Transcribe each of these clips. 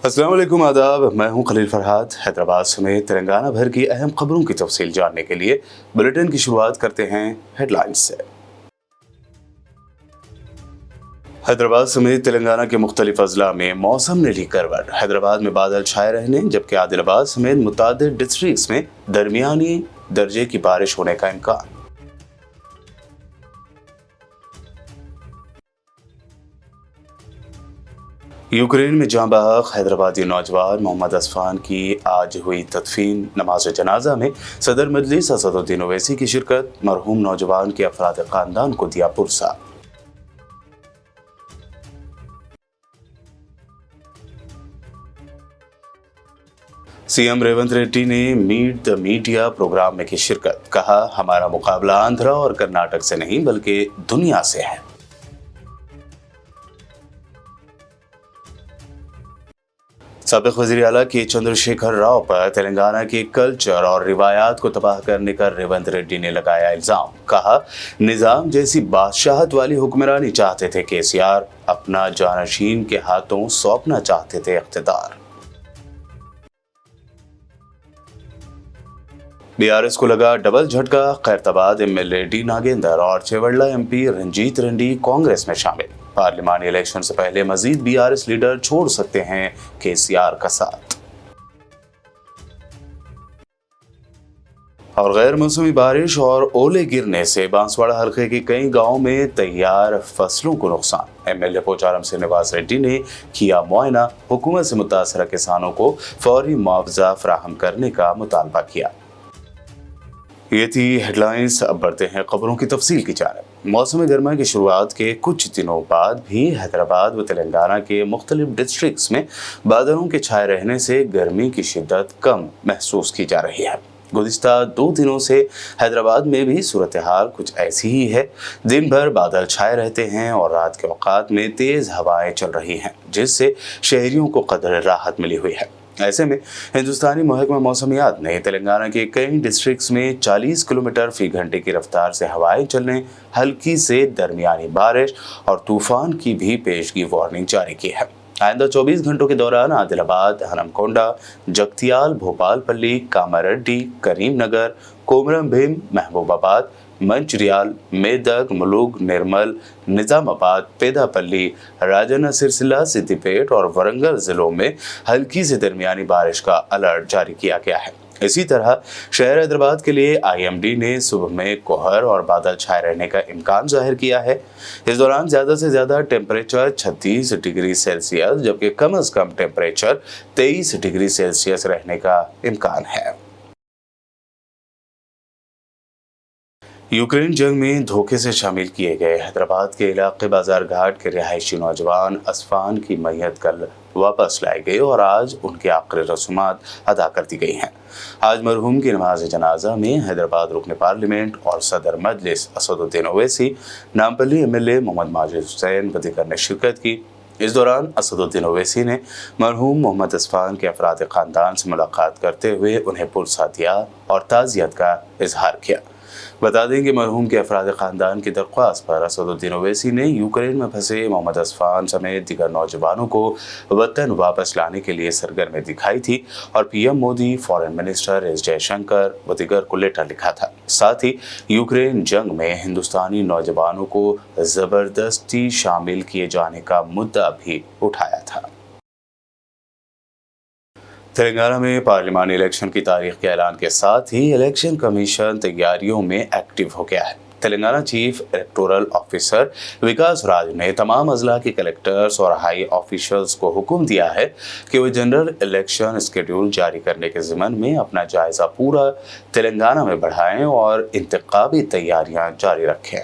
अस्सलाम वालेकुम आदाब। मैं हूं खलील फरहाद। हैदराबाद समेत तेलंगाना भर की अहम खबरों की तफसील जानने के लिए बुलेटिन की शुरुआत करते हैं हेडलाइंस से। हैदराबाद समेत तेलंगाना के मुख्तलिफ अजला में मौसम ने ली करवट। हैदराबाद में बादल छाए रहने जबकि आदिलाबाद समेत मुतादिद डिस्ट्रिक्ट्स में दरमियानी दर्जे की बारिश होने का इम्कान। यूक्रेन में जाँ बहक हैदराबादी नौजवान मोहम्मद असफान की आज हुई तदफीन। नमाज जनाजा में सदर मजलिस असदुद्दीन ओवैसी की शिरकत। मरहूम नौजवान के अफराद खानदान को दिया पुरसा। सीएम रेवंत रेड्डी ने मीट द मीडिया प्रोग्राम में की शिरकत। कहा, हमारा मुकाबला आंध्रा और कर्नाटक से नहीं बल्कि दुनिया से है। साबिक वज़ीर आला के चंद्रशेखर राव पर तेलंगाना के कल्चर और रिवायात को तबाह करने का रेवंत रेड्डी ने लगाया इल्जाम। कहा, निजाम जैसी बादशाहत वाली हुक्मरानी चाहते थे केसीआर, अपना जानशीन के हाथों सौंपना चाहते थे इख्तिदार। बीआरएस को लगा डबल झटका। खैरताबाद एमएलए डी नागेंद्र और चेवड़ला एमपी रंजीत रेड्डी कांग्रेस में शामिल। पार्लिमानी इलेक्शन से पहले मजीद बीआरएस लीडर छोड़ सकते हैं केसीआर का साथ। और गैर मौसमी बारिश और ओले गिरने से बांसवाड़ा हल्के के कई गांवों में तैयार फसलों को नुकसान। एमएलए पोचारम श्रीनिवास रेड्डी ने किया मुआयना। हुकूमत से मुतासरा किसानों को फौरी मुआवजा फराहम करने का मुतालबा किया। ये थी हेडलाइंस। अब बढ़ते हैं खबरों की तफसील की जानिब। मौसम गर्मा की शुरुआत के कुछ दिनों बाद भी हैदराबाद व तेलंगाना के मुख्तलिफ डिस्ट्रिक्ट्स में बादलों के छाए रहने से गर्मी की शिद्दत कम महसूस की जा रही है। गुज़िश्ता 2 दिनों से हैदराबाद में भी सूरत हाल कुछ ऐसी ही है। दिन भर बादल छाए रहते हैं और रात के औकात में तेज़ हवाएं चल रही हैं, जिससे शहरियों को कदर राहत मिली हुई है। ऐसे में हिंदुस्तानी महकमा मौसमियात ने तेलंगाना के कई डिस्ट्रिक्ट्स में 40 किलोमीटर फी घंटे की रफ्तार से हवाएं चलने, हल्की से दरमियानी बारिश और तूफान की भी पेशगी वार्निंग जारी की है। आइंदा 24 घंटों के दौरान आदिलाबाद, हनमकोंडा, जगतियाल, भोपालपल्ली, कामारेड्डी, करीमनगर, कोमरम भीम, महबूबाबाद, मंचिर्याल, मेदक, मुलुग, निर्मल, निजामाबाद, पेदापल्ली, राजन्न सिरसिला, सिद्दीपेट और वरंगल जिलों में हल्की से दरमियानी बारिश का अलर्ट जारी किया गया है। इसी तरह शहर हैदराबाद के लिए आईएमडी ने सुबह में कोहर और बादल छाए रहने का इम्कान जाहिर किया है। इस दौरान ज़्यादा से ज़्यादा टेम्परेचर 36 डिग्री सेल्सियस जबकि कम से कम टेम्परेचर 23 डिग्री सेल्सियस रहने का इम्कान है। यूक्रेन जंग में धोखे से शामिल किए गए हैदराबाद के इलाके बाजार घाट के रिहायशी नौजवान असफान की मैयत कल वापस लाई गई और आज उनकी आखिरी रसूमात अदा कर दी गई हैं। आज मरहूम की नमाज जनाजा में हैदराबाद रुकन पार्लियामेंट और सदर मजलिस असदुद्दीन ओवैसी, नामपल्ली एमएलए मोहम्मद माजिद हुसैन व दीगर ने शिरकत की। इस दौरान असदुद्दीन ओवैसी ने मरहूम मोहम्मद असफान के अफराद खानदान से मुलाकात करते हुए उन्हें पुरसा दिया और ताज़ियत का इजहार किया। बता दें कि मरहूम के अफराद ख़ानदान की दरख्वास्त पर असदुद्दीन ओवैसी ने यूक्रेन में फंसे मोहम्मद असफान समेत दीगर नौजवानों को वतन वापस लाने के लिए सरगर्मी दिखाई थी और PM Modi, foreign minister S Jaishankar व दीगर को लेटर लिखा था। साथ ही यूक्रेन जंग में हिंदुस्तानी नौजवानों को ज़बरदस्ती शामिल किए जाने का मुद्दा भी उठाया था। तेलंगाना में पार्लिमानी इलेक्शन की तारीख के ऐलान के साथ ही इलेक्शन कमीशन तैयारियों में एक्टिव हो गया है। तेलंगाना चीफ इलेक्टोरल ऑफिसर विकास राज ने तमाम अजला के कलेक्टर्स और हाई ऑफिशियल्स को हुक्म दिया है कि वे जनरल इलेक्शन शेड्यूल जारी करने के ज़िम्न में अपना जायज़ा पूरा तेलंगाना में बढ़ाएं और इंतखाबी तैयारियां जारी रखें।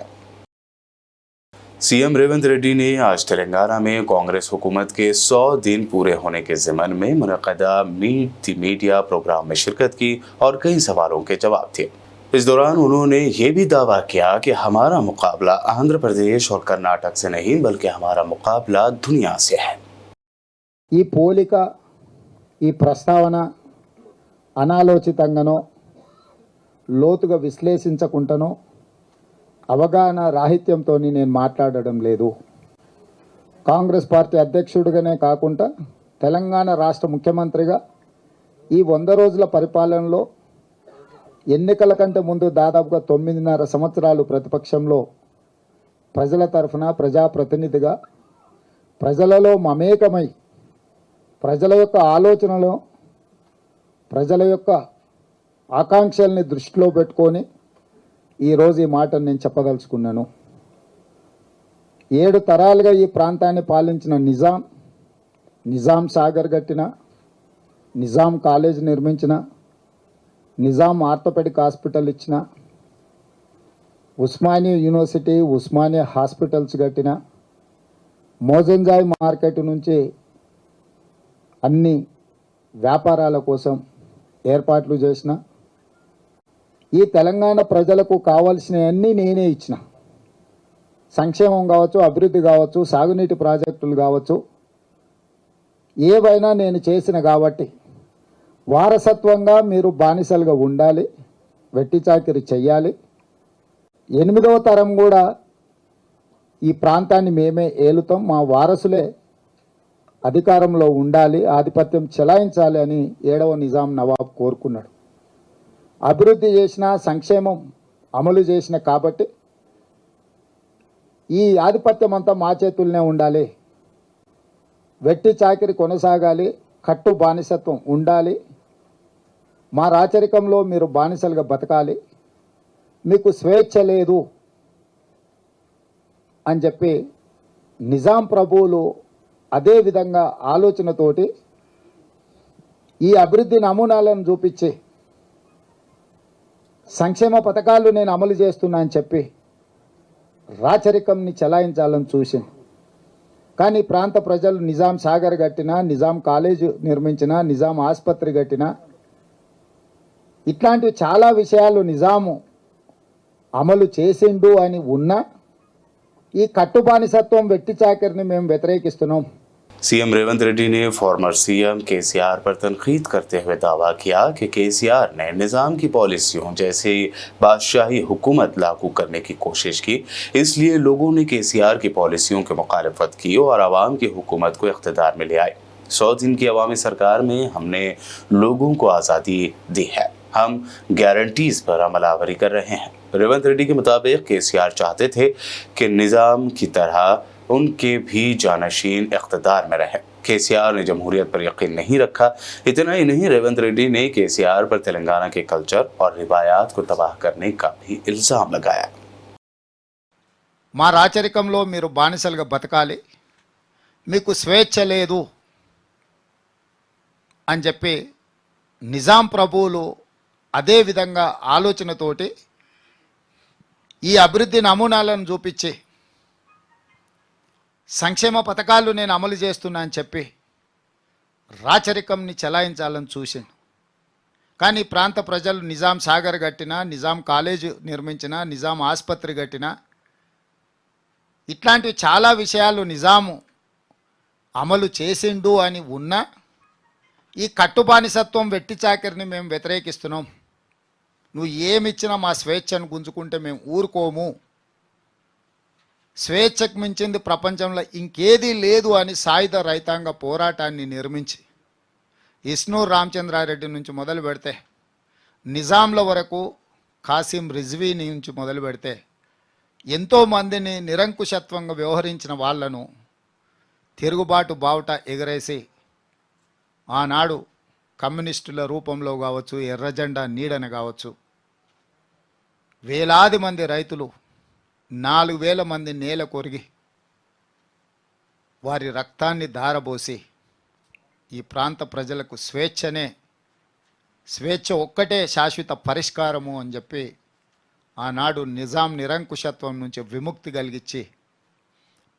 सीएम रेवंत रेड्डी ने आज तेलंगाना में कांग्रेस हुकूमत के 100 दिन पूरे होने के ज़िम्न में मुनक़दा मीट द मीडिया प्रोग्राम में शिरकत की और कई सवालों के जवाब दिए। इस दौरान उन्होंने ये भी दावा किया कि हमारा मुकाबला आंध्र प्रदेश और कर्नाटक से नहीं बल्कि हमारा मुकाबला दुनिया से है। ఈ పోలిక ఈ ప్రస్తావన అనాలోచితంగానో లోతుగా విశ్లేషించకుండానో అవగాహన రాహిత్యంతో నేను మాట్లాడడం లేదు. కాంగ్రెస్ పార్టీ అధ్యక్షుడిగానే కాకుండా తెలంగాణ రాష్ట్ర ముఖ్యమంత్రిగా ఈ 100 రోజుల పరిపాలనలో ఎన్నికల కంటే ముందు దాదాపుగా 9.5 సంవత్సరాలు ప్రతిపక్షంలో ప్రజల తరఫున ప్రజాప్రతినిధిగా ప్రజలలో మమేకమై ప్రజల యొక్క ఆలోచనలు ప్రజల యొక్క ఆకాంక్షల్ని దృష్టిలో పెట్టుకొని ఈరోజు ఈ మాటను నేను చెప్పదలుచుకున్నాను. 7 తరాలుగా ఈ ప్రాంతాన్ని పాలించిన నిజాం సాగర్ కట్టిన, నిజాం కాలేజ్ నిర్మించిన, నిజాం ఆర్థోపెడిక్ హాస్పిటల్ ఇచ్చిన, ఉస్మానియా యూనివర్సిటీ, ఉస్మానియా హాస్పిటల్స్ కట్టిన, మోజంజాయ్ మార్కెట్ నుంచి అన్ని వ్యాపారాల కోసం ఏర్పాట్లు చేసిన, ఈ తెలంగాణ ప్రజలకు కావాల్సినవన్నీ నేనే ఇచ్చిన. సంక్షేమం కావచ్చు, అభివృద్ధి కావచ్చు, సాగునీటి ప్రాజెక్టులు కావచ్చు, ఏవైనా నేను చేసిన కాబట్టి వారసత్వంగా మీరు బానిసలుగా ఉండాలి, వెట్టి చాకిరి చెయ్యాలి. 8వ తరం కూడా ఈ ప్రాంతాన్ని మేమే ఏలుతాం, మా వారసులే అధికారంలో ఉండాలి, ఆధిపత్యం చెలాయించాలి అని 7వ నిజాం నవాబ్ కోరుకున్నాడు. అభివృద్ధి చేసిన, సంక్షేమం అమలు చేసిన కాబట్టి ఈ ఆధిపత్యం అంతా మా చేతుల్నే ఉండాలి, వెట్టి చాకిరి కొనసాగాలి, కట్టు బానిసత్వం ఉండాలి, మా రాచరికంలో మీరు బానిసలుగా బతకాలి, మీకు స్వేచ్ఛ లేదు అని చెప్పి నిజాం ప్రభువులు అదే విధంగా ఆలోచనతోటి ఈ అభివృద్ధి నమూనాలను చూపించి సంక్షేమ పథకాలు నేను అమలు చేస్తున్నా అని చెప్పి రాచరికంని చెలాయించాలని చూసింది. కానీ ప్రాంత ప్రజలు నిజాం సాగర్ కట్టినా, నిజాం కాలేజ్ నిర్మించిన, నిజాం ఆసుపత్రి కట్టినా, ఇట్లాంటివి చాలా విషయాలు నిజాము అమలు చేసిండు అని ఉన్నా ఈ కట్టుబానిసత్వం వెట్టి చాకిరిని మేము వ్యతిరేకిస్తున్నాం. सीएम रेवंत रेड्डी ने फॉर्मर सीएम केसीआर पर तनकीद करते हुए दावा किया कि केसीआर ने निज़ाम की पॉलिसियों जैसे बादशाही हुकूमत लागू करने की कोशिश की, इसलिए लोगों ने केसीआर की पॉलिसियों की मुखालफत की और आवाम की हुकूमत को इख्तिदार में ले आए। 100 दिन की अवामी सरकार में हमने लोगों को आज़ादी दी है, हम गारंटीज़ पर अमलावरी कर रहे हैं। रेवंत रेड्डी के मुताबिक केसीआर चाहते थे कि निज़ाम की तरह उनके भी जानशीन इख्तिदार में रहे। केसीआर ने जमहूरियत पर यकीन नहीं रखा। इतना ही नहीं, रेवंत रेड्डी ने केसीआर पर तेलंगाना के कल्चर और रिवायात को तबाह करने का भी इल्ज़ाम लगाया। మా రాచరికంలో మీరు బానిసలుగా బతకాలి, మీకు స్వేచ్ఛ లేదు అని చెప్పి నిజాం ప్రభువులు అదే విధంగా ఆలోచనతోటి ఈ అభివృద్ధి నమూనాలను చూపించి సంక్షేమ పథకాలు నేను అమలు చేస్తున్నా అని చెప్పి రాచరికంని చెలాయించాలని చూసిండు. కానీ ప్రాంత ప్రజలు నిజాం సాగర్ కట్టినా, నిజాం కాలేజ్ నిర్మించిన, నిజాం ఆసుపత్రి కట్టినా, ఇట్లాంటివి చాలా విషయాలు నిజాము అమలు చేసిండు అని ఉన్నా ఈ కట్టుబానిసత్వం వెట్టి చాకిరిని మేము వ్యతిరేకిస్తున్నాం. నువ్వు ఏమిచ్చినా మా స్వేచ్ఛను గుంజుకుంటే మేము ఊరుకోము, స్వేచ్ఛకు మించింది ప్రపంచంలో ఇంకేదీ లేదు అని సాయుధ రైతాంగ పోరాటాన్ని నిర్మించి ఇస్నూర్ రామచంద్రారెడ్డి నుంచి మొదలు పెడితే నిజాంల వరకు కాసిం రిజ్వీ నుంచి మొదలు పెడితే ఎంతోమందిని నిరంకుశత్వంగా వ్యవహరించిన వాళ్లను తిరుగుబాటు బావుట ఎగరేసి ఆనాడు కమ్యూనిస్టుల రూపంలో కావచ్చు, ఎర్రజెండా నీడన కావచ్చు, వేలాది మంది రైతులు 4,000 మంది నేల కొరిగి వారి రక్తాన్ని ధారబోసి ఈ ప్రాంత ప్రజలకు స్వేచ్ఛ ఒక్కటే శాశ్వత పరిష్కారము అని చెప్పి ఆనాడు నిజాం నిరంకుశత్వం నుంచి విముక్తి కలిగించి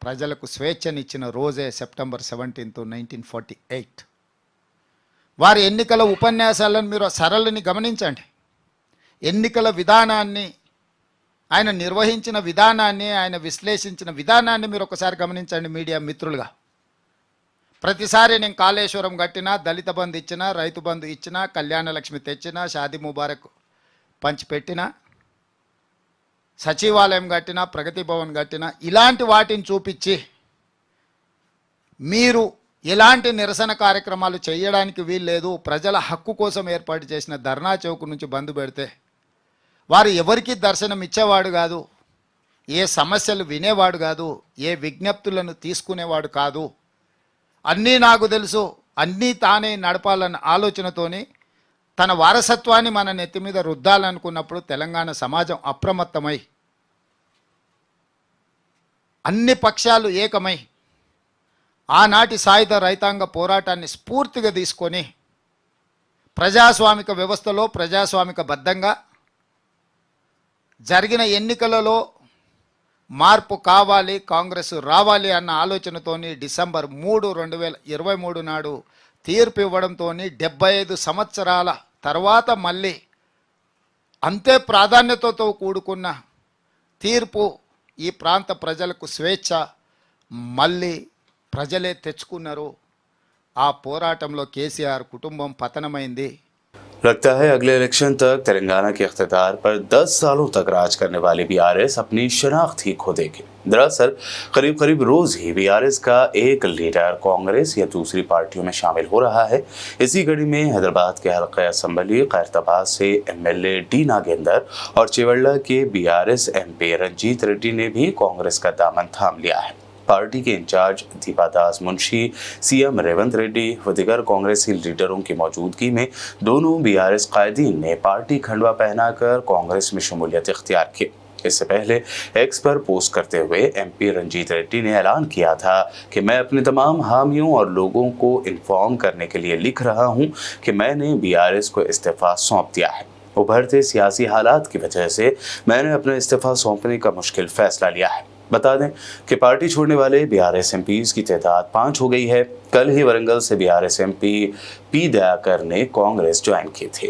ప్రజలకు స్వేచ్ఛనిచ్చిన రోజే సెప్టెంబర్ 17, 1948. వారి ఎన్నికల ఉపన్యాసాలను మీరు సరళిని గమనించండి. ఎన్నికల విధానాన్ని, ఆయన నిర్వహించిన విధానాన్ని, ఆయన విశ్లేషించిన విధానాన్ని మీరు ఒకసారి గమనించండి మీడియా మిత్రులుగా. ప్రతిసారి నేను కాళేశ్వరం కట్టినా, దళిత బంధు ఇచ్చినా, రైతు బంధు ఇచ్చినా, కళ్యాణ లక్ష్మి తెచ్చినా, షాదీ ముబారక్ పంచిపెట్టినా, సచివాలయం కట్టినా, ప్రగతి భవన్ కట్టినా, ఇలాంటి వాటిని చూపించి మీరు ఎలాంటి నిరసన కార్యక్రమాలు చేయడానికి వీల్లేదు. ప్రజల హక్కు కోసం ఏర్పాటు చేసిన ధర్నా చౌక్ నుంచి బంద్ పెడితే వారు ఎవరికీ దర్శనం ఇచ్చేవాడు కాదు, ఏ సమస్యలు వినేవాడు కాదు, ఏ విజ్ఞప్తులను తీసుకునేవాడు కాదు. అన్నీ నాకు తెలుసు, అన్నీ తానే నడపాలన్న ఆలోచనతోని తన వారసత్వాన్ని మన నెత్తి మీద రుద్దాలనుకున్నప్పుడు తెలంగాణ సమాజం అప్రమత్తమై అన్ని పక్షాలు ఏకమై ఆనాటి సాయుధ రైతాంగ పోరాటాన్ని స్ఫూర్తిగా తీసుకొని ప్రజాస్వామిక వ్యవస్థలో ప్రజాస్వామికబద్ధంగా జరిగిన ఎన్నికలలో మార్పు కావాలి, కాంగ్రెస్ రావాలి అన్న ఆలోచనతోని డిసెంబర్ 3, 2023 నాడు తీర్పు ఇవ్వడంతో 75 సంవత్సరాల తర్వాత మళ్ళీ అంతే ప్రాధాన్యతతో కూడుకున్న తీర్పు ఈ ప్రాంత ప్రజలకు స్వేచ్ఛ మళ్ళీ ప్రజలే తెచ్చుకున్నారు. ఆ పోరాటంలో కేసీఆర్ కుటుంబం పతనమైంది. लगता है अगले इलेक्शन तक तेलंगाना के इख्तियार पर 10 सालों तक राज करने वाली बीआरएस अपनी शनाख्त ही खो देगी। दरअसल करीब करीब रोज ही बीआरएस का एक लीडर कांग्रेस या दूसरी पार्टियों में शामिल हो रहा है। इसी कड़ी में हैदराबाद के हल्का असम्बली खैरताबाद से एमएलए डी नागेंद्र और चिवल्ला के बीआरएस एमपी रंजीत रेड्डी ने भी कांग्रेस का दामन थाम लिया है। पार्टी के इंचार्ज दीपादास मुंशी, सीएम रेवंत रेड्डी व दिगर कांग्रेसी लीडरों की मौजूदगी में दोनों बीआरएस कायदीन ने पार्टी खंडवा पहनाकर कांग्रेस में शमूलियत इख्तियार की। इससे पहले एक्स पर पोस्ट करते हुए एमपी रंजीत रेड्डी ने ऐलान किया था कि मैं अपने तमाम हामियों और लोगों को इन्फॉर्म करने के लिए लिख रहा हूं कि मैंने बीआरएस को इस्तीफा सौंप दिया है। उभरते सियासी हालात की वजह से मैंने अपना इस्तीफा सौंपने का मुश्किल फैसला लिया है। बता दें कि पार्टी छोड़ने वाले बीआरएस एमपीज की तादाद 5 हो गई है। कल ही वरंगल से बीआरएस एमपी पी दयाकर ने कांग्रेस ज्वाइन की थी।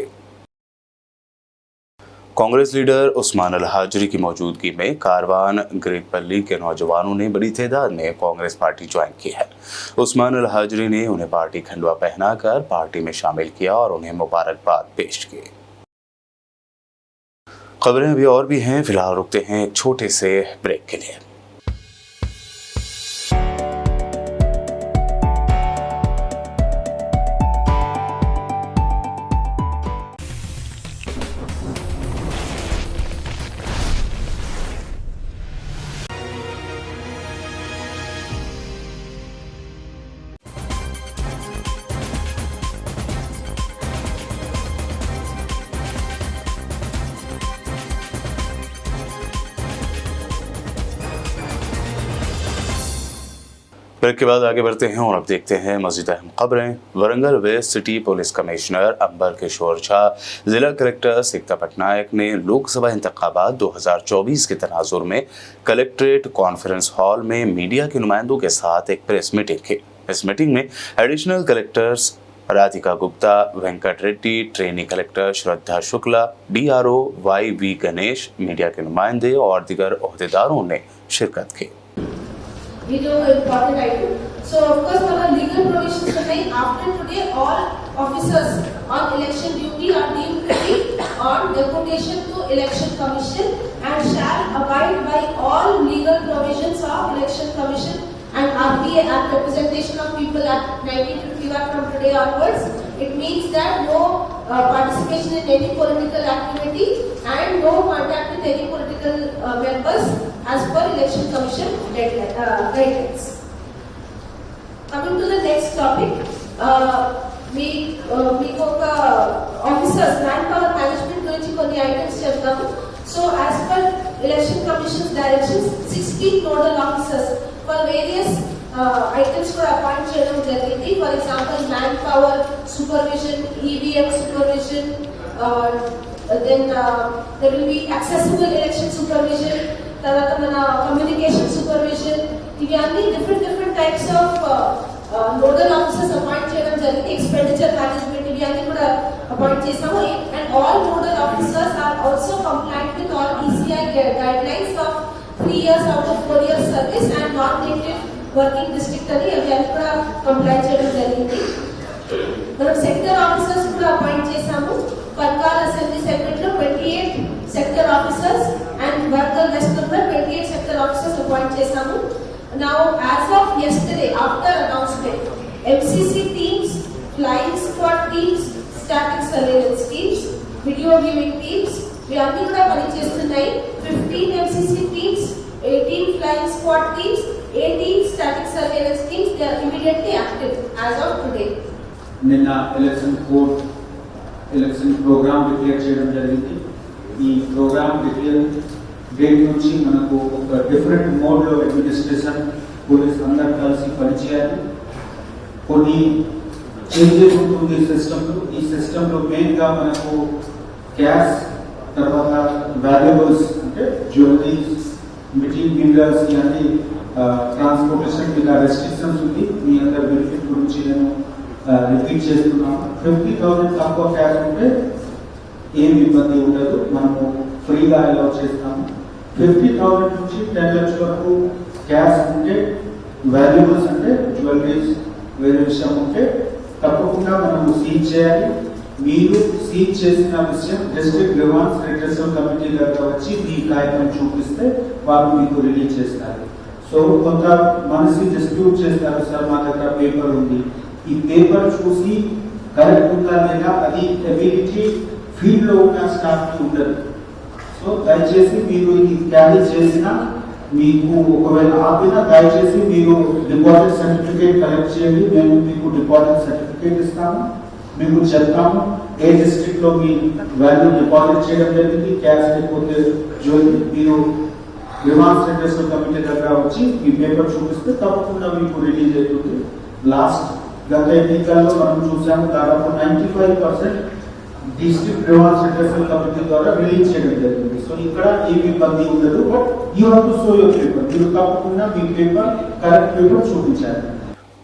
कांग्रेस लीडर उस्मान अल हाजरी की मौजूदगी में कारवान ग्रेपल्ली के नौजवानों ने बड़ी तादाद में कांग्रेस पार्टी ज्वाइन की है। उस्मान अल हाजरी ने उन्हें पार्टी खंडवा पहनाकर पार्टी में शामिल किया और उन्हें मुबारकबाद पेश की। खबरें अभी और भी हैं, फिलहाल रुकते हैं एक छोटे से ब्रेक के लिए। ब्रेक के बाद आगे बढ़ते हैं और अब देखते हैं मज़ीद अहम खबरें। Warangal west city police commissioner Ambar Kishore Jha, जिला कलेक्टर सिकता पटनायक ने लोकसभा इंतखाबात 2024 के तनाजुर में कलेक्ट्रेट कॉन्फ्रेंस हॉल में मीडिया के नुमाइंदों के साथ एक प्रेस मीटिंग की। इस मीटिंग में additional collectors Radhika Gupta, Venkat Reddy, trainee collector Shraddha Shukla, DRO YV Ganesh, media के नुमाइंदे और दीगर ओहदेदारों ने शिरकत की। video important item. So of course our legal provisions are like after today all officers on election duty are deemed to be on deputation to election commission and shall abide by all legal provisions of election commission and RPA Act Representation of People Act 1951 from today onwards. It means that no participation in any political activity and no contact with any political members as per election commission guidelines. Coming to the next topic, మీకు ఒక officers man power management గురించి కొన్ని items చెప్తాము. So as per election commission directions 16 nodal officers for various items కూడా appoint చేయడం జరిగింది. For example manpower supervision, EVM supervision, then there will be accessible election supervision, తర్వాత మన communication supervision, ఇవి అన్ని different types of nodal officers appoint చేయడం జరిగింది. Expenditure management ఇవి అన్ని కూడా అపాయింట్ చేసాము. And all nodal officers are also compliant with all ECI guidelines of 3 years out of 4 years service and non native working district అని అవి అన్ని కూడా కంప్లైంట్ చేయడం జరిగింది. మనం సెక్టర్ ఆఫీసర్స్ కూడా అపాయింట్ చేసాము. పర్కాల్ అసెంబ్లీ సెగ్మెంట్ లో 28 సెక్టర్ ఆఫీసర్స్ అండ్ వర్కల్ వెస్ట్ లో 28 సెక్టర్ ఆఫీసర్స్ అపాయింట్ చేసాము. Now as of yesterday after announcement MCC teams, flying squad teams, static surveillance teams, video viewing teams, ఇవన్నీ కూడా పనిచేస్తున్నాయి. 15 MCC teams, 18 flying squad teams, 18 static surveillance teams, they are immediately active as of today. నిన్న election code election programme declare చేయడం జరిగింది. ఈ programme declare date నుంచి మనకు ఒక డిఫరెంట్ మోడ్లో అడ్మినిస్ట్రేషన్ పోలీస్ అందరూ కలిసి పనిచేయాలి. కొన్ని చేంజెస్ ఉంటుంది సిస్టంలో. ఈ సిస్టంలో మెయిన్గా మనకు క్యాష్, తర్వాత వాల్యుబుల్స్ అంటే జ్యువెలరీస్, మీటింగ్ బిల్డర్స్ ఇవన్నీ ట్రాన్స్పోర్టేషన్ ఇలా రెస్ట్రిక్షన్స్ ఉంది. మీ అందరి బెనిఫిట్ గురించి నేను రిపీట్ చేస్తున్నాను. 50,000 తక్కువ క్యాష్ ఉంటే ఏం ఇబ్బంది ఉండదు, మనము ఫ్రీగా అలౌ చేస్తాము. 50,000 నుంచి 10 లక్షల వరకు క్యాష్ ఉంటే, వాల్యుబుల్స్ అంటే జ్యువెలరీస్ వేరే విషయం ఉంటే తప్పకుండా మనము సీజ్ చేయాలి. మీరు సీజ్ చేసిన విషయం డిస్ట్రిక్ట్ గ్రీవాన్స్ రిడ్రెసల్ కమిటీ దగ్గర వచ్చి మీ కాగితం చూపిస్తే వాళ్ళు మీకు రిలీజ్ చేస్తారు. సో కొంత మనసి డిస్ప్యూట్ చేస్తారు, సార్ మా దగ్గర పేపర్ ఉంది, ఈ పేపర్ చూసి కరెక్ట్ ఉందా లేదా అది ఎబిలిటీ ఫీల్డ్ లో ఉన్న స్టాఫ్ కి ఉండదు. సో దయచేసి మీరు ఇది క్యారీ చేసిన మీకు ఒకవేళ ఆపినా దయచేసి మీరు డిపాజిట్ సర్టిఫికేట్ కలెక్ట్ చేయండి. మేము మీకు డిపాజిట్ సర్టిఫికేట్ ఇస్తాము, మీకు చెప్తాము ఏ డిస్ట్రిక్ట్ లో మీ వాల్యూ డిపాజిట్ చేయడం జరిగింది, క్యాష్ లేకపోతే జ్యువెలరీ. మీరు గ్రీవాన్స్ రిడ్రెసల్ కమిటీ దగ్గర వచ్చి ఈ పేపర్ చూపిస్తే తప్పకుండా మీకు రిలీజ్ అవుతుంది. లాస్ట్ గత ఎన్నికల్లో మనం చూసాము దాదాపు 95% డిస్ట్రిక్ట్ గ్రీవాన్స్ రిడ్రెసల్ కమిటీ ద్వారా రిలీజ్ చేయడం జరిగింది. సో ఇక్కడ ఏమి ఇబ్బంది ఉండదు. But you have to show your paper. మీరు తప్పకుండా మీ పేపర్ కరెక్ట్ పేపర్ చూపించాలి.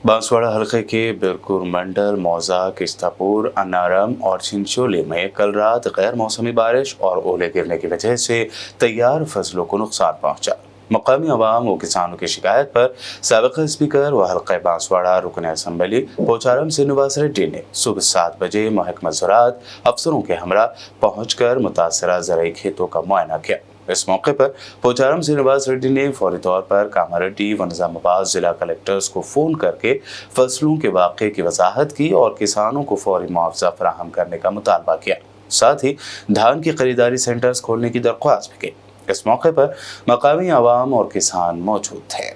बांसवाड़ा हल्के के बिरकुर मंडल, मौजा, किस्तापुर, अन्नारम और चिंचोली में कल रात गैर मौसमी बारिश और ओले गिरने की वजह से तैयार फसलों को नुकसान पहुंचा। मकामी अवाम व किसानों की शिकायत पर साबिक़ स्पीकर व हल्के बांसवाड़ा रुकन असम्बली पोचारम श्रीनिवास रेड्डी ने सुबह 7 बजे महकमा ज़राअत अफसरों के हमरा पहुंचकर मुतासरा ज़राई खेतों का मुआयना किया। इस मौके पर पोचारम श्रीनिवास रेड्डी ने फौरी तौर पर कामारेड्डी व निज़ामाबाद जिला कलेक्टर्स को फ़ोन करके फसलों के वाक़े की वजाहत की और किसानों को फौरी मुआवजा फराहम करने का मुतालबा किया। साथ ही धान की खरीदारी सेंटर्स खोलने की दरख्वास्त भी की। इस मौके पर मकामी आवाम और किसान मौजूद थे।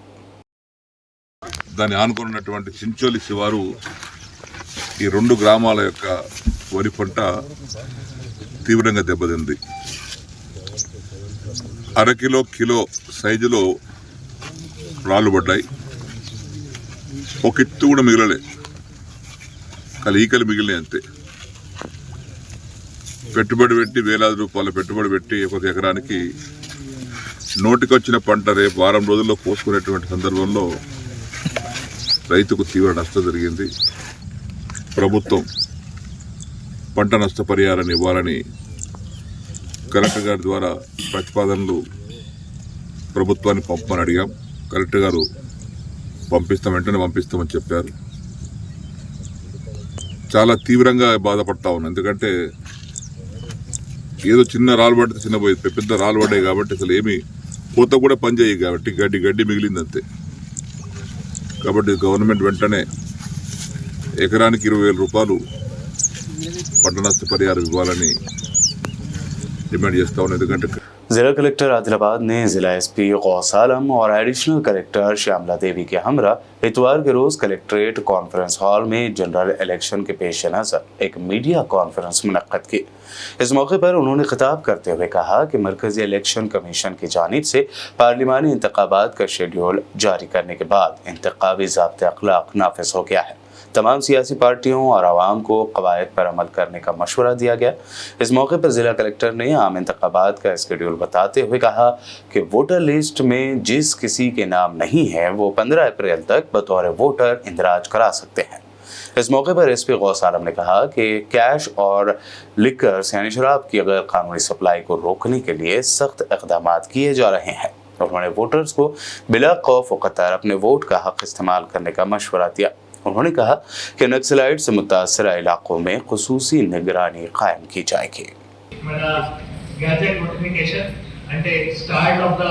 దాన్ని ఆనుకున్నటువంటి చించోలి శివారు ఈ 2 గ్రామాల యొక్క వరి పంట తీవ్రంగా దెబ్బతింది. అరకిలో కిలో సైజులో రాళ్ళు పడ్డాయి. ఒక ఇత్తు కూడా మిగలలే, ఈకలు మిగిలినాయి అంతే. పెట్టుబడి పెట్టి వేలాది రూపాయల పెట్టుబడి పెట్టి ఒక ఎకరానికి నోటికొచ్చిన పంట రేపు వారం రోజుల్లో కోసుకునేటువంటి సందర్భంలో రైతుకు తీవ్ర నష్టం జరిగింది. ప్రభుత్వం పంట నష్టపరిహారాన్ని ఇవ్వాలని కలెక్టర్ గారి ద్వారా ప్రతిపాదనలు ప్రభుత్వాన్ని పంపమని అడిగాం. కలెక్టర్ గారు వెంటనే పంపిస్తామని చెప్పారు. చాలా తీవ్రంగా బాధపడతా ఉన్నాం. ఎందుకంటే ఏదో చిన్న రాళ్ళు పడితే చిన్న పోయి పెద్ద రాళ్ళు పడ్డాయి కాబట్టి అసలు ఏమి కోత కూడా పనిచేయి కాబట్టి గడ్డి మిగిలిందంతే. కాబట్టి గవర్నమెంట్ వెంటనే ఎకరానికి 20,000 రూపాయలు పంట నష్టపరిహారం ఇవ్వాలని डिमांड చేస్తా ఉన్నాం. ఎందుకంటే जिला कलेक्टर आदिलाबाद ने जिला एसपी गौस आलम और एडिशनल कलेक्टर श्यामला देवी के हमरा इतवार के रोज कलेक्ट्रेट कॉन्फ्रेंस हॉल में जनरल इलेक्शन के पेश नज़र एक मीडिया कॉन्फ्रेंस मुनक्कद की। इस मौके पर उन्होंने खिताब करते हुए कहा कि मरकजी इलेक्शन कमीशन की जानिब से पार्लिमानी इंतखाबात का शेड्यूल जारी करने के बाद इंतखाबी ज़ाब्ते अखलाक नाफिज हो गया है। तमाम सियासी पार्टियों और आवाम को कवायद पर अमल करने का मशवरा दिया गया। इस मौके पर जिला कलेक्टर ने आम इंतखाबात का स्केड्यूल बताते हुए कहा कि वोटर लिस्ट में जिस किसी के नाम नहीं है वो 15 अप्रैल तक बतौर वोटर इंदराज करा सकते हैं। इस मौके पर एसपी गौस आलम ने कहा कि कैश और लिकर्स यानी शराब की गैर कानूनी सप्लाई को रोकने के लिए सख्त इक़दाम किए जा रहे हैं। उन्होंने वोटर्स को बिला खौफ व ख़तर अपने वोट का हक इस्तेमाल करने का मशवरा दिया। उन्होंने कहा कि नक्सलाइट से मुतासरा इलाकों में खुसूसी निगरानी कायम की जाएगी। మన గ్యాజెట్ నోటిఫికేషన్ అంటే start of the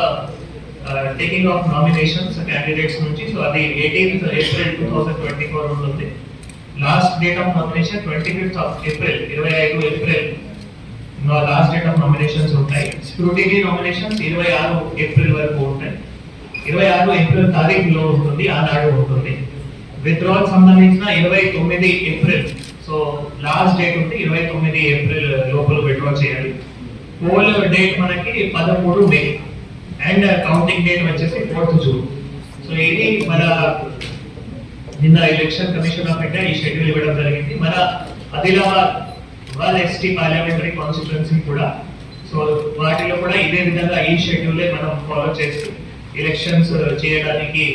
taking of nominations candidates నుంచి. సో అది 18th April 2024 ఉంటుంది. Last date of nomination 25th April 25 April last date of nominations ఉంటాయి. స్క్రూటినీ నామినేషన్స్ 26 ఏప్రిల్ వరకు ఉంటాయి. 26 ఏప్రిల్ తారీఖులో ఉంటుంది, ఆనాడు ఉంటుంది. విత్డ్రాల్ సంబంధించిన 29 ఏప్రిల్, సో లాస్ట్ డేట్ ఉంది 29 ఏప్రిల్ లోపల విత్డ్రా చేయాలి. పోల్ డేట్ మనకి 13 మే అండ్ కౌంటింగ్ డేట్ వచ్చేసి 4th జూన్. సో ఇది మన నిన్న ఎలక్షన్ కమిషన్ ఆఫ్ ఇండియా ఈ షెడ్యూల్ ఇవ్వడం జరిగింది. మన ఆదిలాబాద్ ఎస్టీ పార్లమెంటరీ కాన్స్టిట్యుయెన్సీ కూడా, సో వాటిలో కూడా ఇదే విధంగా ఈ షెడ్యూలే మనం ఫాలో చేస్తూ ఎలక్షన్స్ చేయడానికి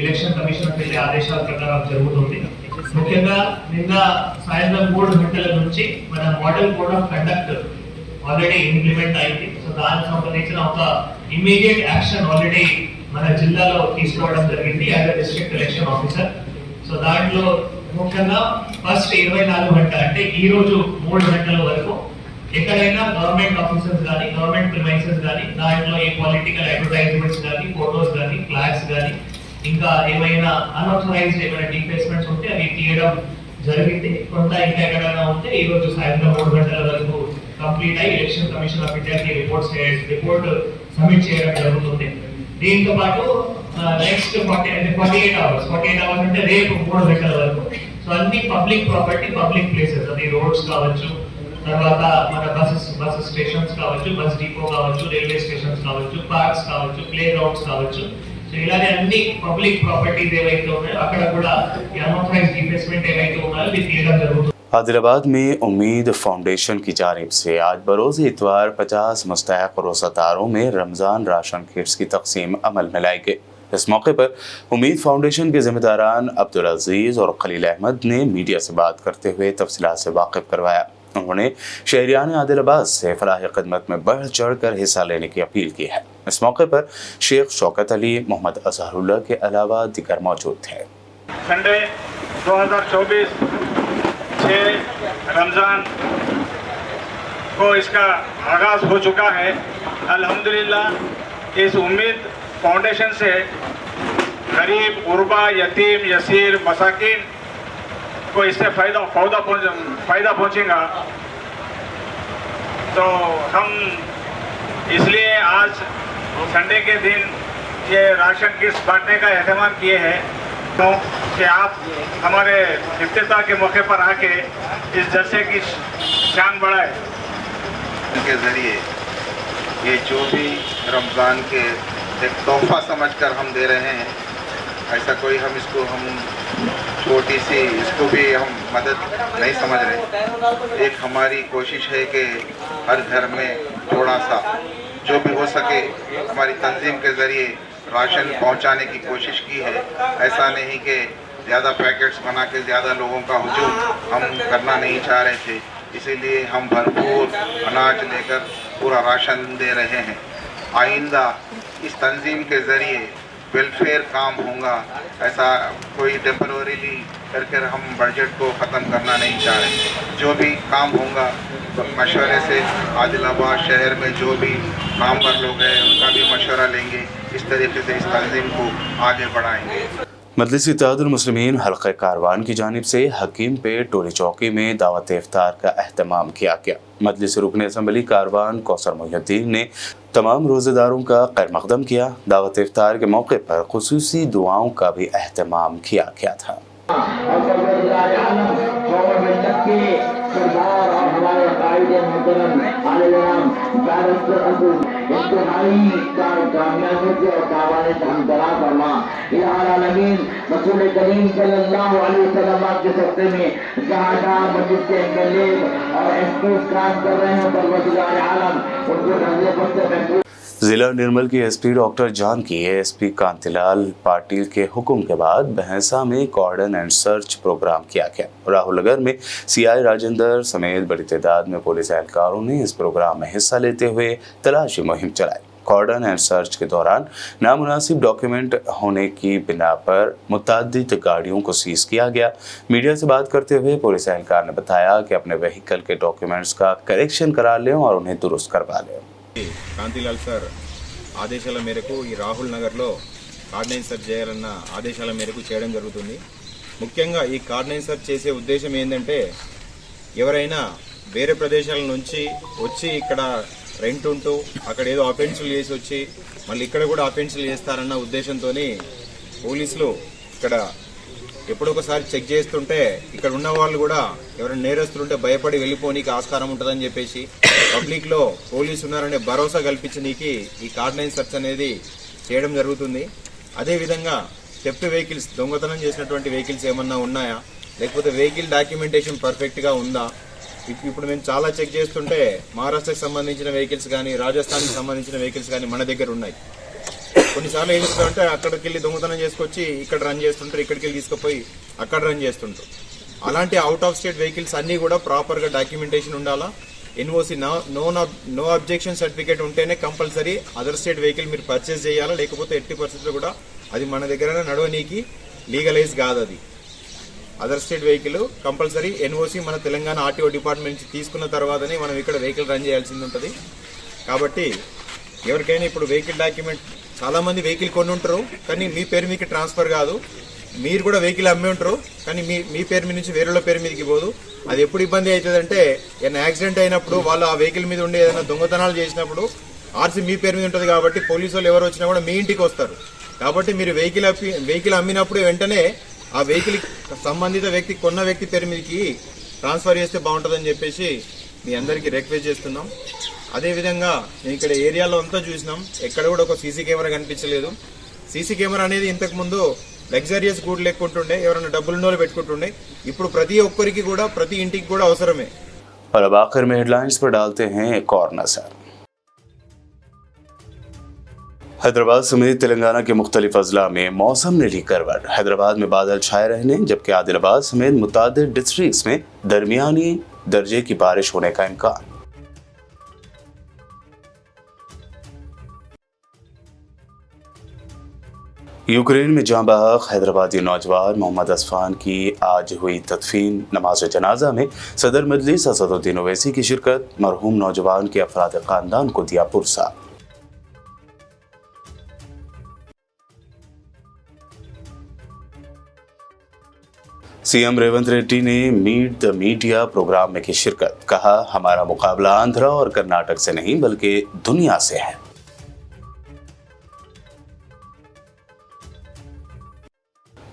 ఎలక్షన్ కమిషన్ ఆఫ్ ఇండియా ఆదేశాల ప్రకారం జరుగుతుంది. ముఖ్యంగా నిన్న సాయంత్రం 3 గంటల నుంచి మన model code of conduct already implement అయింది. సో దానికి సంబంధించిన ఒక ఇమీడియట్ యాక్షన్ ఆల్రెడీ మన జిల్లాలో తీసుకోవడం జరిగింది as a district election officer. So దాంట్లో ముఖ్యంగా ఫస్ట్ 24 గంటలు అంటే ఈ రోజు 3 గంటల వరకు ఎక్కడైనా గవర్నమెంట్ ఆఫీసర్స్ కానీ గవర్నమెంట్ ప్రిమైసెస్ కానీ దాంట్లో ఏ పొలిటికల్ అడ్వర్టైజ్మెంట్స్ కానీ ఫోటోస్ కానీ ఫ్లాగ్స్ కానీ ఇంకా ఏమైనా అన్ఆథరైజ్డ్ ఏమైనా డిఫేస్మెంట్స్ ఉంటే అవి తీయడం జరిగింది. కొంత ఇంకా ఎక్కడైనా ఉంటే ఈ రోజు సాయంత్రం 3 గంటల వరకు కంప్లీట్ అయ్యి ఎలక్షన్ కమిషన్ ఆఫ్ ఇండియాకి రిపోర్ట్ సబ్మిట్ చేయడం జరుగుతుంది. దీంతో పాటు నెక్స్ట్ 48 అవర్స్ అంటే రేపు 3 గంటల వరకు సో అన్ని పబ్లిక్ ప్రాపర్టీ, పబ్లిక్ ప్లేసెస్, అది రోడ్స్ కావచ్చు, తర్వాత మన బస్ స్టేషన్స్ కావచ్చు, బస్ డిపో కావచ్చు, రైల్వే స్టేషన్స్ కావచ్చు, పార్క్స్ కావచ్చు, ప్లే గ్రౌండ్స్ కావచ్చు, సో ఇలానే అన్ని పబ్లిక్ ప్రాపర్టీస్ ఏవైతే ఉన్నాయో అక్కడ కూడా అన్ఆథరైజ్డ్ డిఫేస్మెంట్ ఏవైతే ఉన్నాయో ఇది తీయడం జరుగుతుంది. आदिलाबाद में उम्मीद फाउंडेशन की जानिब से आज बरोज़ इतवार 50 मुस्तहक़ रोज़ादारों में रमज़ान राशन किट्स की तकसीम अमल में लाई गई। इस मौके पर उम्मीद फाउंडेशन के ज़िम्मेदारान अब्दुल अजीज़ और खलील अहमद ने मीडिया से बात करते हुए तफसीलात से वाकिफ़ करवाया। उन्होंने शहरियान आदिलाबाद से फलाह खिदमत में बढ़ चढ़ कर हिस्सा लेने की अपील की है। इस मौके पर शेख शौकत अली, मोहम्मद अजहरुल्लाह के अलावा दिगर मौजूद थे। संडे 2024 6 रमज़ान को इसका आगाज़ हो चुका है। अल्हम्दुलिल्लाह इस उम्मीद फाउंडेशन से गरीब, गुरबा, यतीम, यसीर, मसाकिन को इससे फ़ायदा पहुँचेगा। तो हम इसलिए आज संडे के दिन ये राशन किट्स बांटने का एहतमाम किए हैं कि आप हमारे इफ्तिताह के मौके पर आके इस जलसे की शान बढ़ाए। के ज़रिए ये जो भी रमज़ान के एक तोहफ़ा समझकर हम दे रहे हैं, ऐसा कोई हम छोटी सी इसको भी हम मदद नहीं समझ रहे। एक हमारी कोशिश है कि हर घर में थोड़ा सा जो भी हो सके हमारी तंजीम के ज़रिए राशन पहुंचाने की कोशिश की है। ऐसा नहीं कि ज़्यादा पैकेट्स बना के ज़्यादा लोगों का हुजूम हम करना नहीं चाह रहे थे, इसीलिए हम भरपूर अनाज लेकर पूरा राशन दे रहे हैं। आइंदा इस तंजीम के ज़रिए वेलफेयर काम होगा, ऐसा कोई टेम्पररीली करके हम बजट को ख़त्म करना नहीं चाह रहे। जो भी काम होगा तो मशवरे से आदिलाबाद शहर में जो भी कामगार लोग हैं उनका भी मशवरा लेंगे, इस तरीके से इस तंजीम को आगे बढ़ाएंगे। मजलिस इत्तेहादुल मुस्लिमीन हल्क़े कारवान की जानिब से हकीम पे टोली चौकी में दावत इफ्तार का अहतमाम किया गया। मजलिस रुकन असम्बली कारवान कौसर मोहिउद्दीन ने तमाम रोज़ेदारों का खैर मक़दम किया। दावत इफ्तार के मौके पर खुसूसी दुआओं का भी अहतमाम किया गया था। जिला निर्मल की SP doctor Janaki SP Kantilal Patil के हुक्म के बाद भैंसा में कॉर्डन एंड सर्च प्रोग्राम किया गया। राहुल नगर में सीआई राजेंद्र समेत बड़ी तादाद में पुलिस एहलकारों ने इस प्रोग्राम में हिस्सा लेते हुए तलाशी मुहिम चलाई। कॉर्डन एंड सर्च के दौरान नामुनासिब डॉक्यूमेंट होने की बिना पर मुतअद्दिद गाड़ियों को सीज किया गया। मीडिया से बात करते हुए पुलिस एहलकार ने बताया कि अपने व्हीकल के डॉक्यूमेंट्स का करेक्शन करा लें और उन्हें दुरुस्त करवा लें। कांतिलाल सर ఆదేశాల మేరకు ఈ రాహుల్ నగర్లో కార్డినెన్స్ సెర్చ్ చేయాలన్న ఆదేశాల మేరకు చేయడం జరుగుతుంది. ముఖ్యంగా ఈ కార్డినెన్స్ సెర్చ్ చేసే ఉద్దేశం ఏంటంటే ఎవరైనా వేరే ప్రదేశాల నుంచి వచ్చి ఇక్కడ రెంట్ ఉంటూ అక్కడ ఏదో అఫెన్సులు చేసి వచ్చి మళ్ళీ ఇక్కడ కూడా అఫెన్సులు చేస్తారన్న ఉద్దేశంతో పోలీసులు ఇక్కడ ఎప్పుడొకసారి చెక్ చేస్తుంటే ఇక్కడ ఉన్న వాళ్ళు కూడా ఎవరైనా నేరస్తులుంటే భయపడి వెళ్ళిపోనీకి ఆస్కారం ఉంటుందని చెప్పేసి పబ్లిక్లో పోలీసు ఉన్నారనే భరోసా కల్పించనీకి ఈ కార్డినెన్స్ సెర్చ్ అనేది చేయడం జరుగుతుంది. అదేవిధంగా థెఫ్ట్ వెహికల్స్, దొంగతనం చేసినటువంటి వెహికల్స్ ఏమన్నా ఉన్నాయా, లేకపోతే వెహికల్ డాక్యుమెంటేషన్ పర్ఫెక్ట్గా ఉందా. ఇప్పుడు మేము చాలా చెక్ చేస్తుంటే మహారాష్ట్రకు సంబంధించిన వెహికల్స్ కానీ రాజస్థాన్కి సంబంధించిన వెహికల్స్ కానీ మన దగ్గర ఉన్నాయి. కొన్నిసార్లు ఏం చేస్తామంటే అక్కడికి వెళ్ళి దొంగతనం చేసుకొచ్చి ఇక్కడ రన్ చేస్తుంటారు, ఇక్కడికి వెళ్ళి తీసుకుపోయి అక్కడ రన్ చేస్తుంటారు. అలాంటి అవుట్ ఆఫ్ స్టేట్ వెహికల్స్ అన్నీ కూడా ప్రాపర్గా డాక్యుమెంటేషన్ ఉండాలా. ఎన్ఓసి నో అబ్జెక్షన్ సర్టిఫికేట్ ఉంటేనే కంపల్సరీ అదర్ స్టేట్ వెహికల్ మీరు పర్చేస్ చేయాలా, లేకపోతే ఎట్టి పరిస్థితుల్లో కూడా అది మన దగ్గర నడవనీకి లీగలైజ్ కాదు. అది other state vehicle compulsory NOC మన తెలంగాణ ఆర్టీఓ డిపార్ట్మెంట్ నుంచి తీసుకున్న తర్వాతనే మనం ఇక్కడ వెహికల్ రన్ చేయాల్సింది ఉంటుంది. కాబట్టి ఎవరికైనా ఇప్పుడు వెహికల్ డాక్యుమెంట్, చాలామంది వెహికల్ కొని ఉంటారు కానీ మీ పేరు మీకు ట్రాన్స్ఫర్ కాదు, మీరు కూడా వెహికల్ అమ్మి ఉంటారు కానీ మీ పేరు మీద నుంచి వేరేళ్ళ పేరు మీదకి పోదు. అది ఎప్పుడు ఇబ్బంది అవుతుందంటే ఏదైనా యాక్సిడెంట్ అయినప్పుడు వాళ్ళు ఆ వెహికల్ మీద ఉండి ఏదైనా దొంగతనాలు చేసినప్పుడు ఆర్సీ మీ పేరు మీద ఉంటుంది కాబట్టి పోలీసు వాళ్ళు ఎవరు వచ్చినా కూడా మీ ఇంటికి వస్తారు. కాబట్టి మీరు వెహికల్ అమ్మినప్పుడు వెంటనే ఆ వెహికల్ సంబంధిత వ్యక్తి, కొన్న వ్యక్తి పేరు మీదకి ట్రాన్స్ఫర్ చేస్తే బాగుంటుందని చెప్పేసి మీ అందరికీ రిక్వెస్ట్ చేస్తున్నాం. అదేవిధంగా నేను ఇక్కడ ఏరియాలో అంతా చూసినాం, ఎక్కడ కూడా ఒక సీసీ కెమెరా కనిపించలేదు. సీసీ కెమెరా అనేది ఇంతకుముందు లగ్జరియస్ గూడ్ లెక్కుంటుండే, ఎవరైనా డబ్బులున్నోళ్ళు పెట్టుకుంటుండే. ఇప్పుడు ప్రతి ఒక్కరికి కూడా, ప్రతి ఇంటికి కూడా అవసరమే. और अब आखिर में हेडलाइंस पर डालते हैं एक और नजर। हैदराबाद समेत तेलंगाना के मुख्तलिफ अजला में मौसम ने ली करवट। हैदराबाद में बादल छाए रहने जबकि आदिलाबाद समेत मुतादिद डिस्ट्रिक्ट्स में दरमियानी दर्जे की बारिश होने का इम्कान। यूक्रेन में जाँ बहक हैदराबादी नौजवान मोहम्मद असफान की आज हुई तदफीन। नमाज जनाजा में सदर मजलिस असदुद्दीन ओवैसी की शिरकत। मरहूम नौजवान के अफराद खानदान को दिया पुरसा। सीएम रेवंत रेड्डी ने मीट द मीडिया प्रोग्राम में की शिरकत। कहा, हमारा मुकाबला आंध्रा और कर्नाटक से नहीं बल्कि दुनिया से है।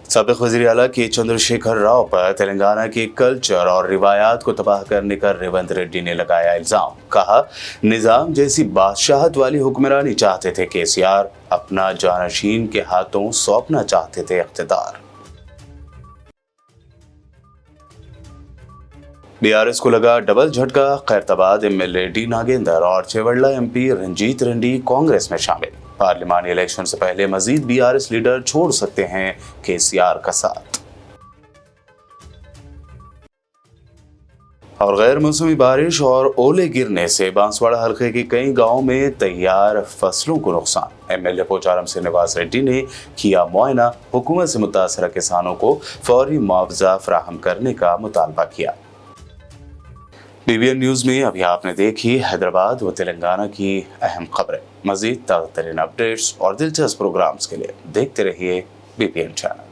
साबिक वज़ीर आला के चंद्रशेखर राव पर तेलंगाना के कल्चर और रिवायात को तबाह करने का रेवंत रेड्डी ने लगाया इल्जाम। कहा, निजाम जैसी बादशाहत वाली हुक्मरानी चाहते थे केसीआर, अपना जानशीन के हाथों सौंपना चाहते थे इख्तिदार। बीआरएस को लगा डबल झटका। खैरताबाद एमएलए डी नागेंद्र और चेवड़ला एमपी रंजीत रेड्डी कांग्रेस में शामिल। पार्लिमानी इलेक्शन से पहले मजीद बीआरएस लीडर छोड़ सकते हैं केसीआर का साथ। और गैर मौसमी बारिश और ओले गिरने से बांसवाड़ा हल्के के कई गांवों में तैयार फसलों को नुकसान। एमएलए पोचारम श्रीनिवास रेड्डी ने किया मुआयना। हुकूमत से मुतासरा किसानों को फौरी मुआवजा फराहम करने का मुतालबा किया। बीबीएन न्यूज में अभी आपने देखी हैदराबाद व तेलंगाना की अहम खबरें। मजीद ताज़ा तरीन अपडेट्स और दिलचस्प प्रोग्राम्स के लिए देखते रहिए बीबीएन चैनल।